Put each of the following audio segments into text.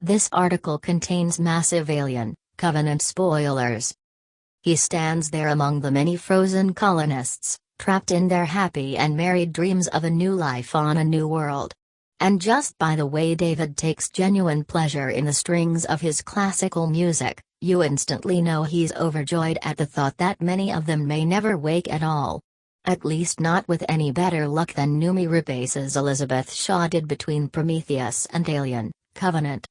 This article contains massive Alien Covenant spoilers. He stands there among the many frozen colonists, trapped in their happy and married dreams of a new life on a new world. And just by the way David takes genuine pleasure in the strings of his classical music, you instantly know he's overjoyed at the thought that many of them may never wake at all. At least not with any better luck than Noomi Rapace's Elizabeth Shaw did between Prometheus and Alien Covenant.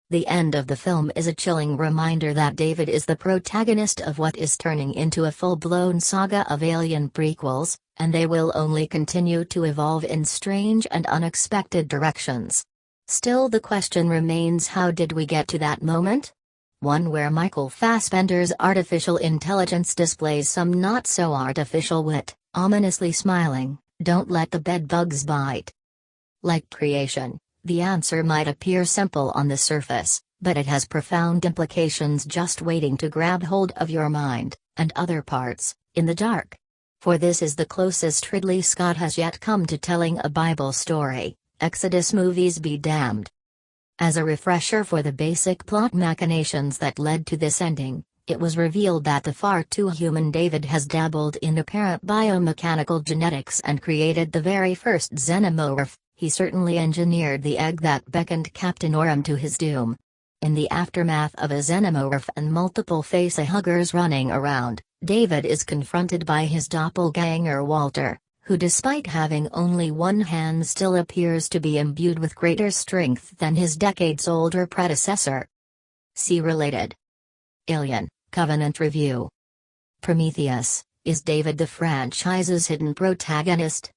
The end of the film is a chilling reminder that David is the protagonist of what is turning into a full-blown saga of Alien prequels, and they will only continue to evolve in strange and unexpected directions. Still, the question remains, how did we get to that moment? One where Michael Fassbender's artificial intelligence displays some not-so-artificial wit, ominously smiling, "Don't let the bedbugs bite." Like creation, the answer might appear simple on the surface, but it has profound implications just waiting to grab hold of your mind, and other parts, in the dark. For this is the closest Ridley Scott has yet come to telling a Bible story, Exodus movies be damned. As a refresher for the basic plot machinations that led to this ending, it was revealed that the far too human David has dabbled in apparent biomechanical genetics and created the very first xenomorph. He certainly engineered the egg that beckoned Captain Oram to his doom. In the aftermath of a xenomorph and multiple face-huggers running around, David is confronted by his doppelganger Walter, who despite having only one hand still appears to be imbued with greater strength than his decades-older predecessor. See related. Alien Covenant Review. Prometheus, is David the franchise's hidden protagonist?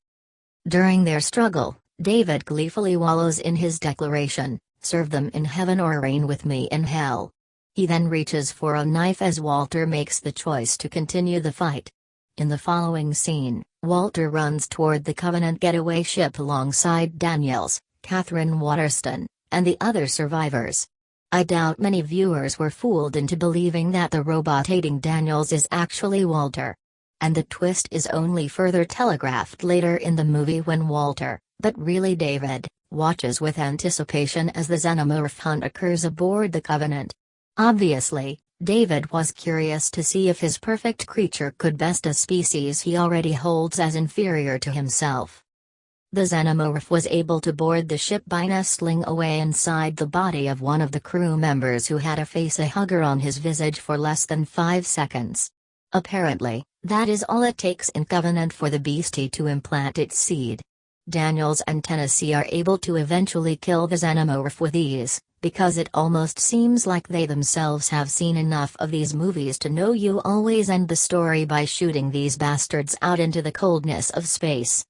During their struggle, David gleefully wallows in his declaration, "Serve them in heaven or reign with me in hell." He then reaches for a knife as Walter makes the choice to continue the fight. In the following scene, Walter runs toward the Covenant getaway ship alongside Daniels, Catherine Waterston, and the other survivors. I doubt many viewers were fooled into believing that the robot aiding Daniels is actually Walter. And the twist is only further telegraphed later in the movie when Walter, but really David, watches with anticipation as the xenomorph hunt occurs aboard the Covenant. Obviously, David was curious to see if his perfect creature could best a species he already holds as inferior to himself. The xenomorph was able to board the ship by nestling away inside the body of one of the crew members who had a face-hugger on his visage for less than 5 seconds. Apparently, that is all it takes in Covenant for the beastie to implant its seed. Daniels and Tennessee are able to eventually kill the xenomorph with ease, because it almost seems like they themselves have seen enough of these movies to know you always end the story by shooting these bastards out into the coldness of space.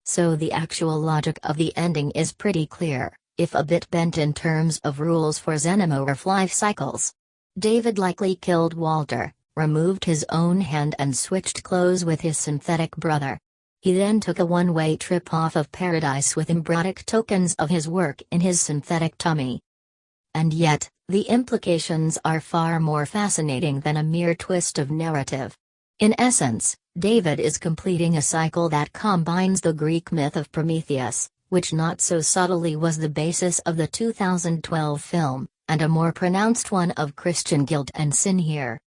So the actual logic of the ending is pretty clear, if a bit bent in terms of rules for xenomorph life cycles. David likely killed Walter, removed his own hand and switched clothes with his synthetic brother. He then took a one-way trip off of Paradise with embryonic tokens of his work in his synthetic tummy. And yet, the implications are far more fascinating than a mere twist of narrative. In essence, David is completing a cycle that combines the Greek myth of Prometheus, which not so subtly was the basis of the 2012 film, and a more pronounced one of Christian guilt and sin here.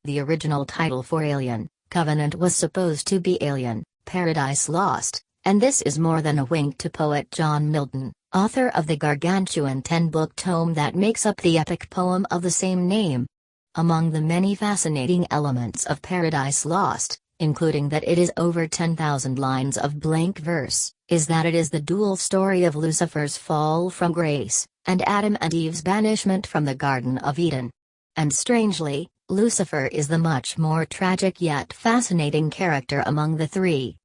The original title for Alien Covenant was supposed to be Alien Paradise Lost, and this is more than a wink to poet John Milton, author of the gargantuan 10-book tome that makes up the epic poem of the same name. Among the many fascinating elements of Paradise Lost, including that it is over 10,000 lines of blank verse, is that it is the dual story of Lucifer's fall from grace, and Adam and Eve's banishment from the Garden of Eden. And strangely, Lucifer is the much more tragic yet fascinating character among the three.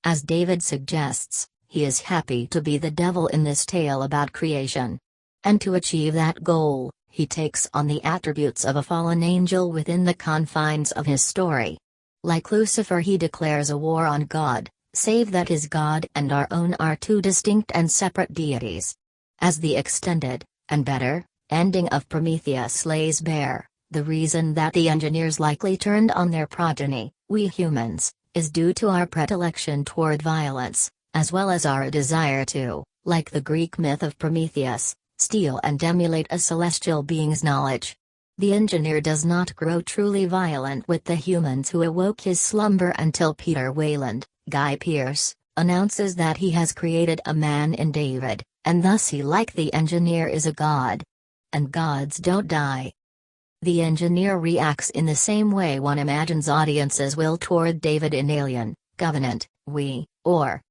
As David suggests, he is happy to be the devil in this tale about creation. And to achieve that goal, he takes on the attributes of a fallen angel within the confines of his story. Like Lucifer, he declares a war on God, save that his God and our own are two distinct and separate deities. As the extended, and better, ending of Prometheus lays bare, the reason that the engineers likely turned on their progeny, we humans, is due to our predilection toward violence, as well as our desire to, like the Greek myth of Prometheus, steal and emulate a celestial being's knowledge. The engineer does not grow truly violent with the humans who awoke his slumber until Peter Wayland, Guy Pearce, announces that he has created a man in David, and thus he, like the engineer, is a god. And gods don't die. The engineer reacts in the same way one imagines audiences will toward David in Alien, Covenant, We, or